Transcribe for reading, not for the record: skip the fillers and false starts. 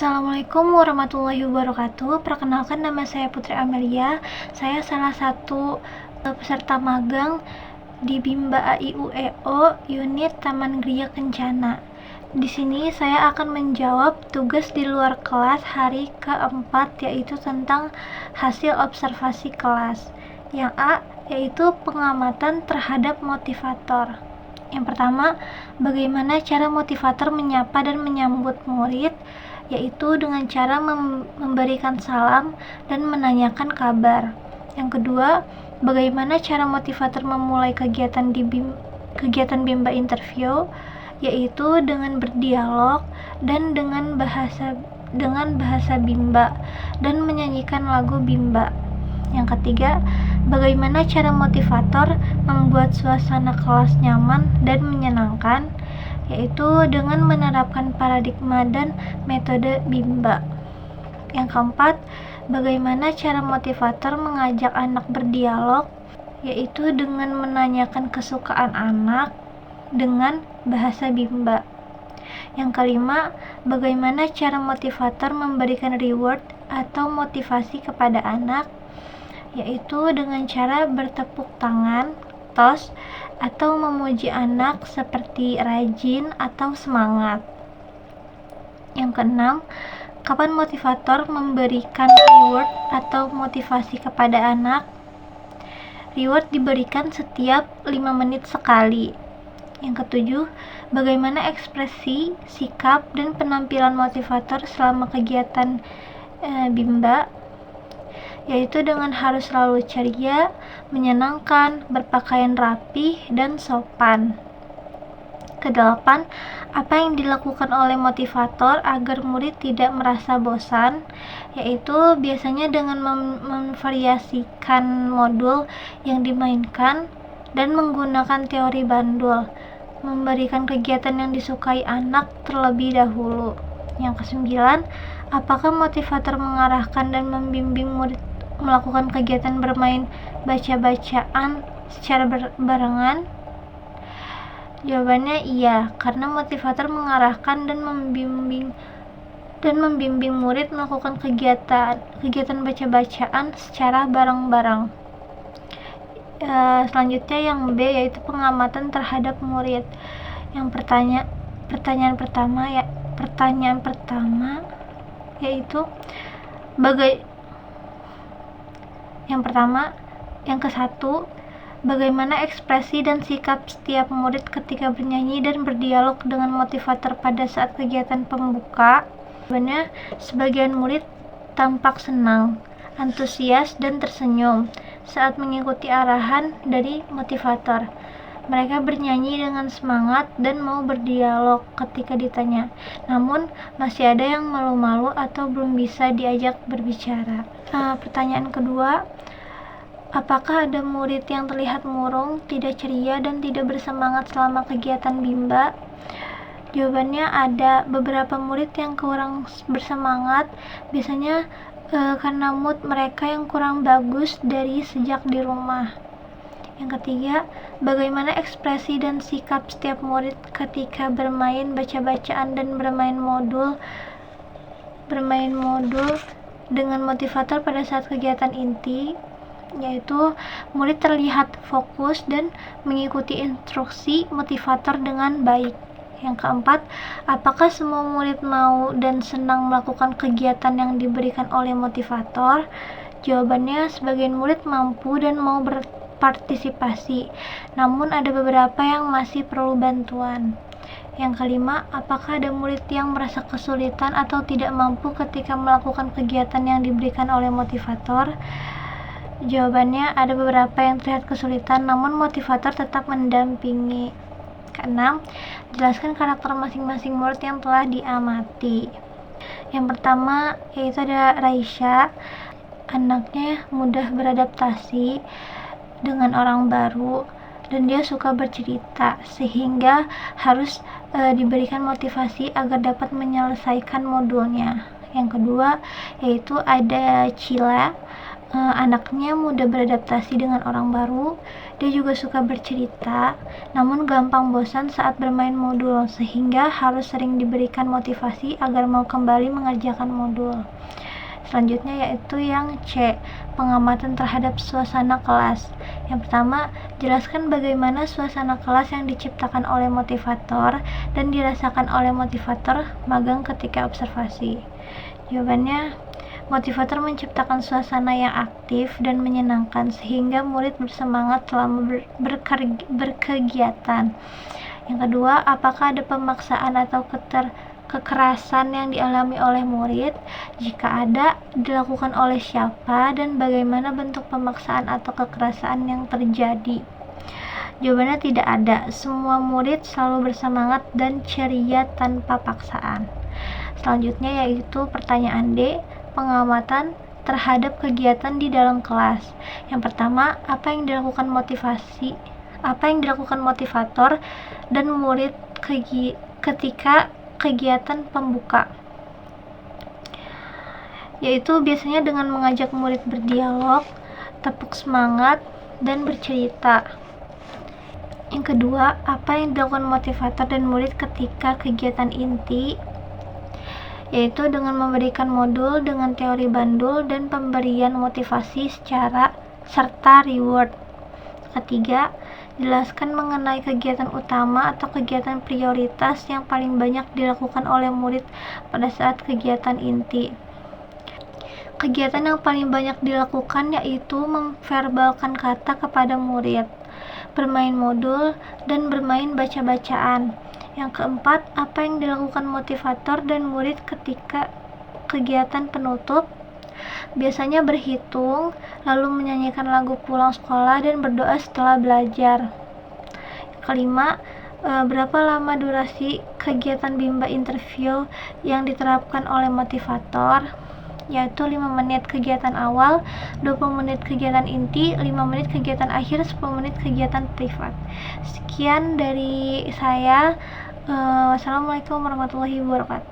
Assalamualaikum warahmatullahi wabarakatuh. Perkenalkan, nama saya Putri Amelia. Saya salah satu peserta magang di Bimba AIUEO unit Taman Gria Kencana. Di sini saya akan menjawab tugas di luar kelas hari keempat, yaitu tentang hasil observasi kelas. Yang A, yaitu pengamatan terhadap motivator. Yang pertama, bagaimana cara motivator menyapa dan menyambut murid, yaitu dengan cara memberikan salam dan menanyakan kabar. Yang kedua, bagaimana cara motivator memulai kegiatan Bimba interview, yaitu dengan berdialog dan dengan bahasa Bimba dan menyanyikan lagu Bimba. Yang ketiga, bagaimana cara motivator membuat suasana kelas nyaman dan menyenangkan, yaitu dengan menerapkan paradigma dan metode Bimba. Yang keempat, bagaimana cara motivator mengajak anak berdialog, yaitu dengan menanyakan kesukaan anak dengan bahasa Bimba. Yang kelima, bagaimana cara motivator memberikan reward atau motivasi kepada anak, yaitu dengan cara bertepuk tangan, tos, atau memuji anak seperti rajin atau semangat. Yang keenam, kapan motivator memberikan reward atau motivasi kepada anak? Reward diberikan setiap 5 menit sekali. Yang ketujuh, bagaimana ekspresi, sikap, dan penampilan motivator selama kegiatan Bimba, yaitu dengan harus selalu ceria, menyenangkan, berpakaian rapi, dan sopan. Kedelapan, apa yang dilakukan oleh motivator agar murid tidak merasa bosan, yaitu biasanya dengan memvariasikan modul yang dimainkan dan menggunakan teori bandul, memberikan kegiatan yang disukai anak terlebih dahulu. Yang kesembilan, apakah motivator mengarahkan dan membimbing murid melakukan kegiatan bermain baca-bacaan secara barengan? Jawabannya iya, karena motivator mengarahkan dan membimbing murid melakukan kegiatan baca-bacaan secara bareng-bareng. Selanjutnya yang B, yaitu pengamatan terhadap murid. Yang pertanyaan pertama yaitu yang ke-1, bagaimana ekspresi dan sikap setiap murid ketika bernyanyi dan berdialog dengan motivator pada saat kegiatan pembuka? Sebenarnya sebagian murid tampak senang, antusias, dan tersenyum saat mengikuti arahan dari motivator. Mereka bernyanyi dengan semangat dan mau berdialog ketika ditanya. Namun, masih ada yang malu-malu atau belum bisa diajak berbicara. Pertanyaan kedua, apakah ada murid yang terlihat murung, tidak ceria, dan tidak bersemangat selama kegiatan Bimba? Jawabannya ada. Beberapa murid yang kurang bersemangat, biasanya karena mood mereka yang kurang bagus dari sejak di rumah. Yang ketiga, bagaimana ekspresi dan sikap setiap murid ketika bermain baca-bacaan dan bermain modul dengan motivator pada saat kegiatan inti, yaitu murid terlihat fokus dan mengikuti instruksi motivator dengan baik. Yang keempat, apakah semua murid mau dan senang melakukan kegiatan yang diberikan oleh motivator? Jawabannya, sebagian murid mampu dan mau berpartisipasi, namun ada beberapa yang masih perlu bantuan. Yang kelima, apakah ada murid yang merasa kesulitan atau tidak mampu ketika melakukan kegiatan yang diberikan oleh motivator? Jawabannya, ada beberapa yang terlihat kesulitan, namun motivator tetap mendampingi. Keenam, jelaskan karakter masing-masing murid yang telah diamati. Yang pertama, yaitu ada Raisya. Anaknya mudah beradaptasi dengan orang baru dan dia suka bercerita, sehingga harus diberikan motivasi agar dapat menyelesaikan modulnya. Yang kedua, yaitu ada Cila. Anaknya mudah beradaptasi dengan orang baru, Dia juga suka bercerita, namun gampang bosan saat bermain modul, sehingga harus sering diberikan motivasi agar mau kembali mengerjakan modul. Selanjutnya yaitu yang C, pengamatan terhadap suasana kelas. Yang pertama, jelaskan bagaimana suasana kelas yang diciptakan oleh motivator dan dirasakan oleh motivator magang ketika observasi. Jawabannya, motivator menciptakan suasana yang aktif dan menyenangkan sehingga murid bersemangat selama berkegiatan. Yang kedua, apakah ada pemaksaan atau kekerasan yang dialami oleh murid? Jika ada, dilakukan oleh siapa dan bagaimana bentuk pemaksaan atau kekerasan yang terjadi? Jawabannya tidak ada. Semua murid selalu bersemangat dan ceria tanpa paksaan. Selanjutnya yaitu pertanyaan D, pengamatan terhadap kegiatan di dalam kelas. Yang pertama, apa yang dilakukan motivator dan murid ketika kegiatan pembuka, yaitu biasanya dengan mengajak murid berdialog, tepuk semangat, dan bercerita. Yang kedua, apa yang dilakukan motivator dan murid ketika kegiatan inti, yaitu dengan memberikan modul dengan teori bandul dan pemberian motivasi serta reward. Ketiga, jelaskan mengenai kegiatan utama atau kegiatan prioritas yang paling banyak dilakukan oleh murid pada saat kegiatan inti. Kegiatan yang paling banyak dilakukan yaitu memverbalkan kata kepada murid, bermain modul, dan bermain baca-bacaan. Yang keempat, apa yang dilakukan motivator dan murid ketika kegiatan penutup? Biasanya berhitung, lalu menyanyikan lagu pulang sekolah dan berdoa setelah belajar. Kelima, berapa lama durasi kegiatan bimbel interview yang diterapkan oleh motivator? Yaitu 5 menit kegiatan awal, 20 menit kegiatan inti, 5 menit kegiatan akhir, 10 menit kegiatan privat. Sekian dari saya. Wassalamualaikum warahmatullahi wabarakatuh.